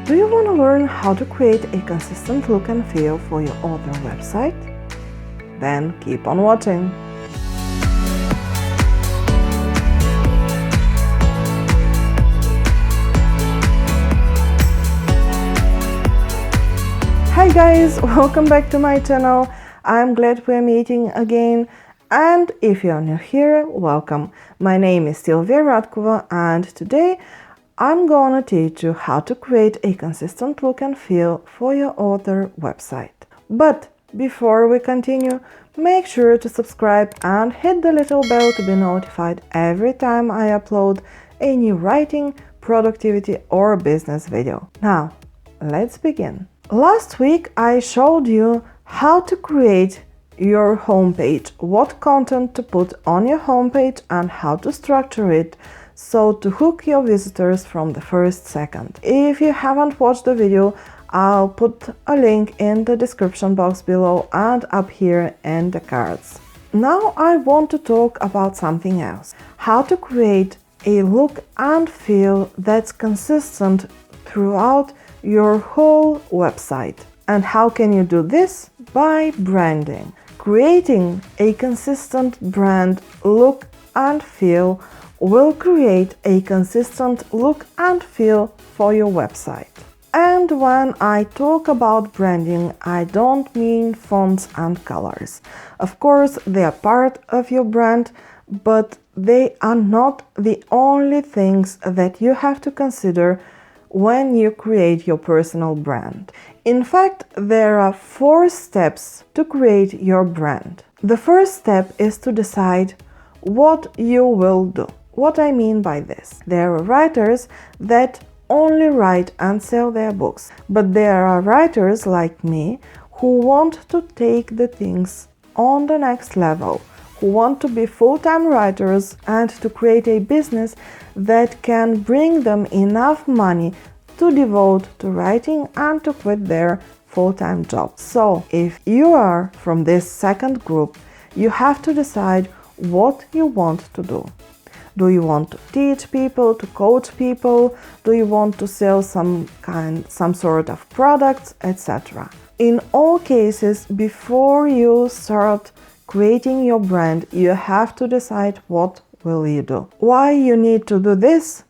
Do you want to learn how to create a consistent look and feel for your author website? Then keep on watching. Hi guys, welcome back to my channel. I'm glad we're meeting again. And if you're new here, welcome. My name is Silvia Radkova, and today I'm gonna teach you how to create a consistent look and feel for your author website. But before we continue, make sure to subscribe and hit the little bell to be notified every time I upload a new writing, productivity or business video. Now, let's begin. Last week I showed you how to create your homepage, what content to put on your homepage and how to structure it so to hook your visitors from the first second. If you haven't watched the video, I'll put a link in the description box below and up here in the cards. Now I want to talk about something else. How to create a look and feel that's consistent throughout your whole website. And how can you do this? By branding. Creating a consistent brand look and feel will create a consistent look and feel for your website. And when I talk about branding, I don't mean fonts and colors. Of course, they are part of your brand, but they are not the only things that you have to consider when you create your personal brand. In fact, there are 4 steps to create your brand. The first step is to decide what you will do. What I mean by this? There are writers that only write and sell their books, but there are writers like me who want to take the things on the next level, who want to be full-time writers and to create a business that can bring them enough money to devote to writing and to quit their full-time job. So, if you are from this second group, you have to decide what you want to do. Do you want to teach people, to coach people? Do you want to sell some sort of products, etc.? In all cases, before you start creating your brand, you have to decide what will you do. Why you need to do this?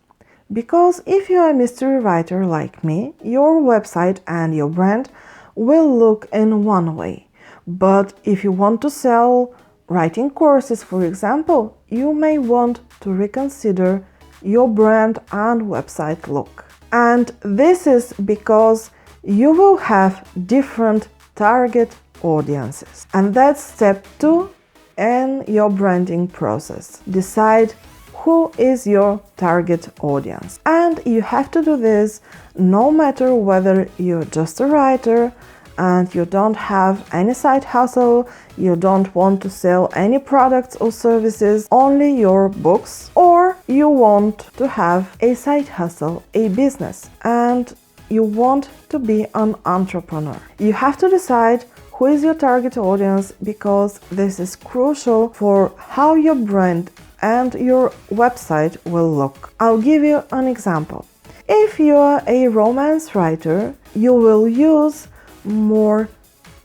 Because if you are a mystery writer like me, your website and your brand will look in one way. But if you want to sell writing courses, for example, you may want to reconsider your brand and website look. And this is because you will have different target audiences. And that's step 2 in your branding process. Decide who is your target audience. And you have to do this no matter whether you're just a writer and you don't have any side hustle, you don't want to sell any products or services, only your books, or you want to have a side hustle, a business, and you want to be an entrepreneur. You have to decide who is your target audience because this is crucial for how your brand and your website will look. I'll give you an example. If you are a romance writer, you will use more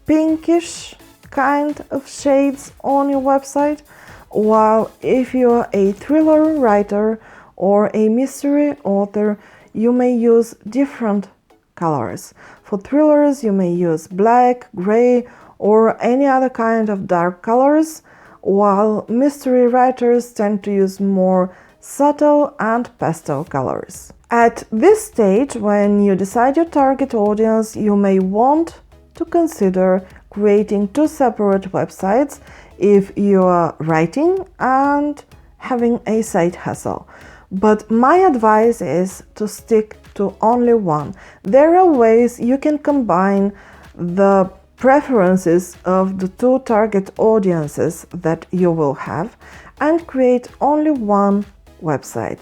pinkish kind of shades on your website, while if you are a thriller writer or a mystery author, you may use different colors. For thrillers, you may use black, gray, or any other kind of dark colors, while mystery writers tend to use more subtle and pastel colors. At this stage, when you decide your target audience, you may want to consider creating 2 separate websites if you are writing and having a side hustle. But my advice is to stick to only one. There are ways you can combine the preferences of the 2 target audiences that you will have and create only one website.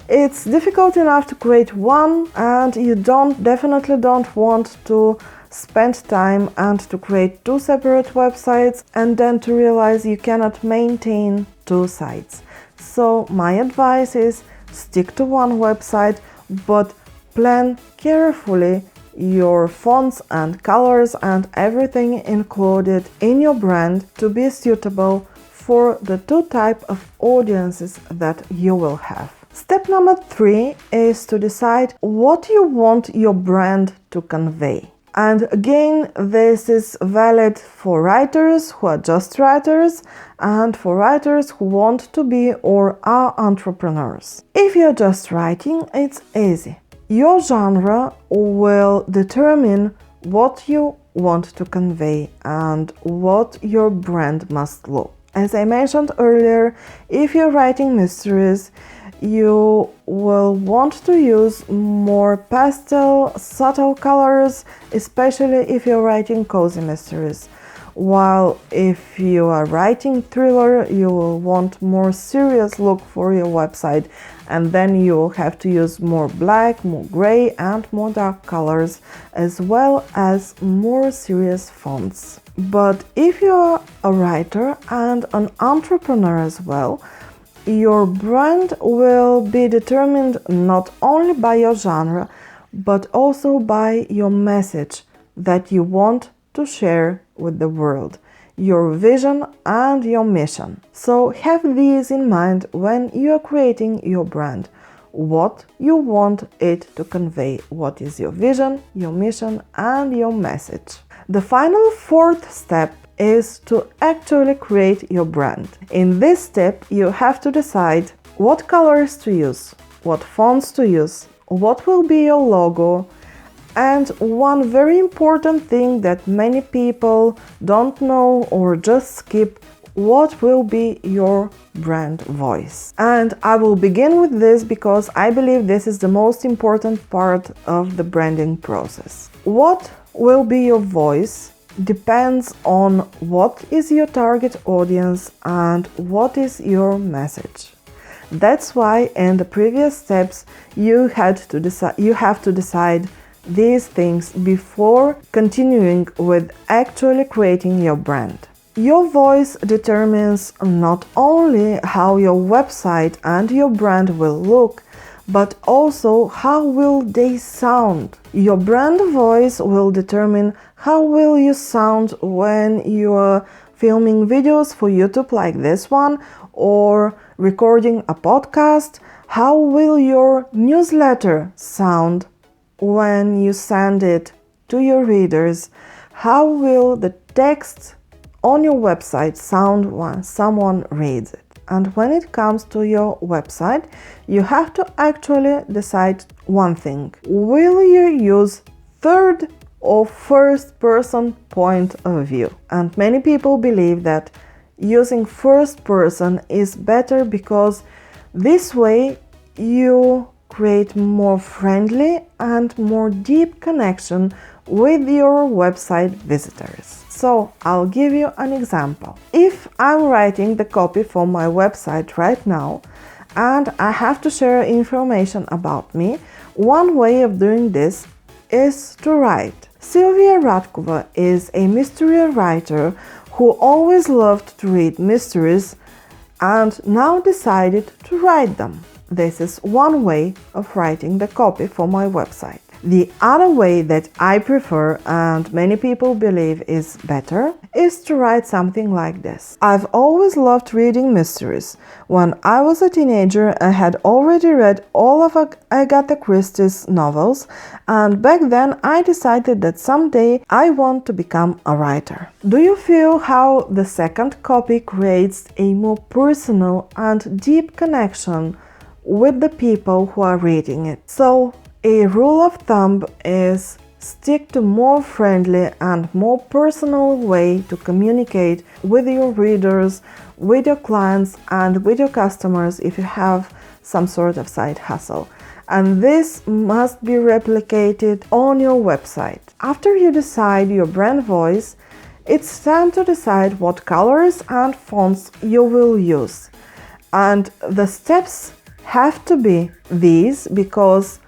It's difficult enough to create one, and you definitely don't want to spend time and to create 2 separate websites and then to realize you cannot maintain 2 sites. So my advice is stick to one website, but plan carefully your fonts and colors and everything included in your brand to be suitable for the two types of audiences that you will have. Step number 3 is to decide what you want your brand to convey. And again, this is valid for writers who are just writers and for writers who want to be or are entrepreneurs. If you're just writing, it's easy. Your genre will determine what you want to convey and what your brand must look. As I mentioned earlier, if you're writing mysteries, you will want to use more pastel, subtle colors, especially if you're writing cozy mysteries. While if you are writing thriller, you will want more serious look for your website, and then you will have to use more black, more gray and more dark colors, as well as more serious fonts. But if you're a writer and an entrepreneur as well, your brand will be determined not only by your genre, but also by your message that you want to share with the world, your vision and your mission. So have these in mind when you are creating your brand. What you want it to convey, what is your vision, your mission and your message. The final 4th step is to actually create your brand. In this step, you have to decide what colors to use, what fonts to use, what will be your logo, and one very important thing that many people don't know or just skip, what will be your brand voice. And I will begin with this because I believe this is the most important part of the branding process. What will be your voice depends on what is your target audience and what is your message. That's why in the previous steps you have to decide these things before continuing with actually creating your brand. Your voice determines not only how your website and your brand will look, but also how will they sound. Your brand voice will determine how will you sound when you're filming videos for YouTube like this one or recording a podcast. How will your newsletter sound when you send it to your readers? How will the text on your website sound when someone reads it? And when it comes to your website, you have to actually decide one thing. Will you use third or first person point of view? And many people believe that using first person is better because this way you create more friendly and more deep connection with your website visitors. So I'll give you an example. If I'm writing the copy for my website right now and I have to share information about me, one way of doing this is to write. Sylvia Radkova is a mystery writer who always loved to read mysteries and now decided to write them. This is one way of writing the copy for my website. The other way that I prefer and many people believe is better is to write something like this. I've always loved reading mysteries. When I was a teenager, I had already read all of Agatha Christie's novels, and back then I decided that someday I want to become a writer. Do you feel how the second copy creates a more personal and deep connection with the people who are reading it? So, a rule of thumb is stick to more friendly and more personal way to communicate with your readers, with your clients and with your customers if you have some sort of side hustle. And this must be replicated on your website. After you decide your brand voice, it's time to decide what colors and fonts you will use. And the steps have to be these because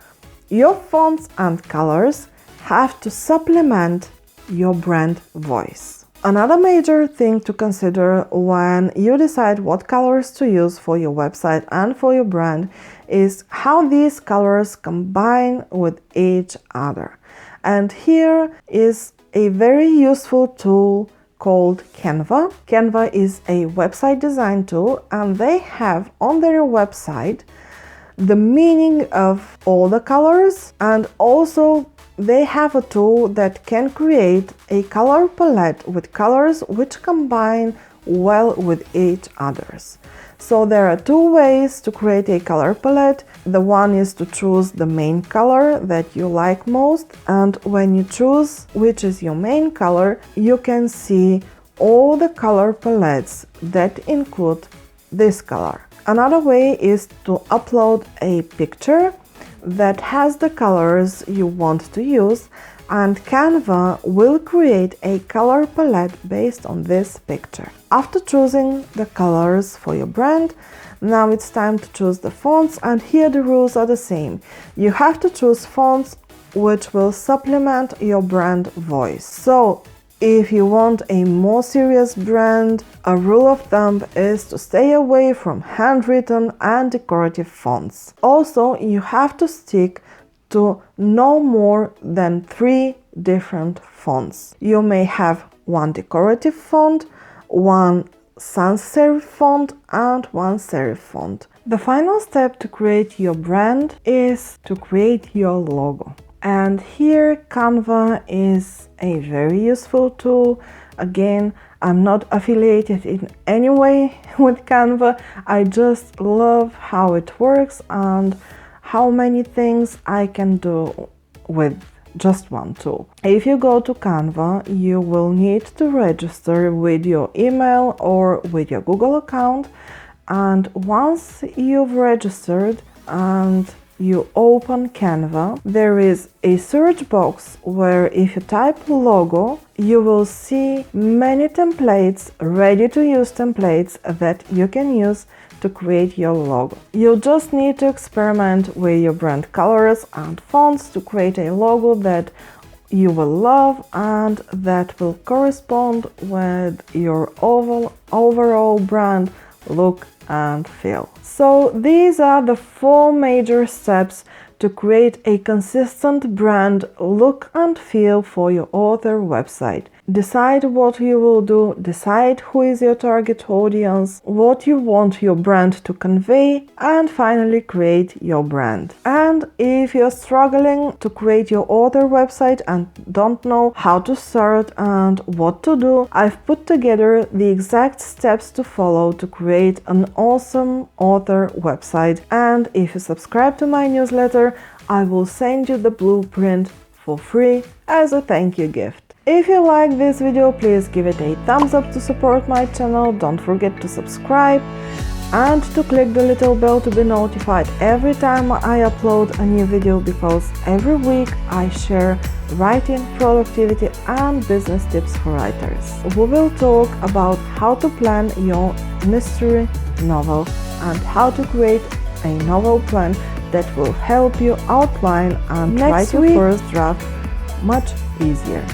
your fonts and colors have to supplement your brand voice. Another major thing to consider when you decide what colors to use for your website and for your brand is how these colors combine with each other. And here is a very useful tool called Canva. Canva is a website design tool, and they have on their website the meaning of all the colors, and also they have a tool that can create a color palette with colors which combine well with each others. So there are two ways to create a color palette. The one is to choose the main color that you like most, and when you choose which is your main color, you can see all the color palettes that include this color. Another way is to upload a picture that has the colors you want to use, and Canva will create a color palette based on this picture. After choosing the colors for your brand, now it's time to choose the fonts, and here the rules are the same. You have to choose fonts which will supplement your brand voice. So if you want a more serious brand, a rule of thumb is to stay away from handwritten and decorative fonts. Also, you have to stick to no more than 3 different fonts. You may have one decorative font, one sans serif font, and one serif font. The final step to create your brand is to create your logo. And here Canva is a very useful tool. Again, I'm not affiliated in any way with Canva. I just love how it works and how many things I can do with just one tool. If you go to Canva, you will need to register with your email or with your Google account. And once you've registered and you open Canva, there is a search box where if you type logo, you will see many templates, ready-to-use templates that you can use to create your logo. You'll just need to experiment with your brand colors and fonts to create a logo that you will love and that will correspond with your overall brand look and feel. So these are the 4 major steps to create a consistent brand look and feel for your author website. Decide what you will do, decide who is your target audience, what you want your brand to convey, and finally create your brand. And if you're struggling to create your author website and don't know how to start and what to do, I've put together the exact steps to follow to create an awesome author website. And if you subscribe to my newsletter, I will send you the blueprint for free as a thank you gift. If you like this video, please give it a thumbs up to support my channel. Don't forget to subscribe and to click the little bell to be notified every time I upload a new video, because every week I share writing, productivity and business tips for writers. We will talk about how to plan your mystery novel and how to create a novel plan that will help you outline and write your first draft much easier.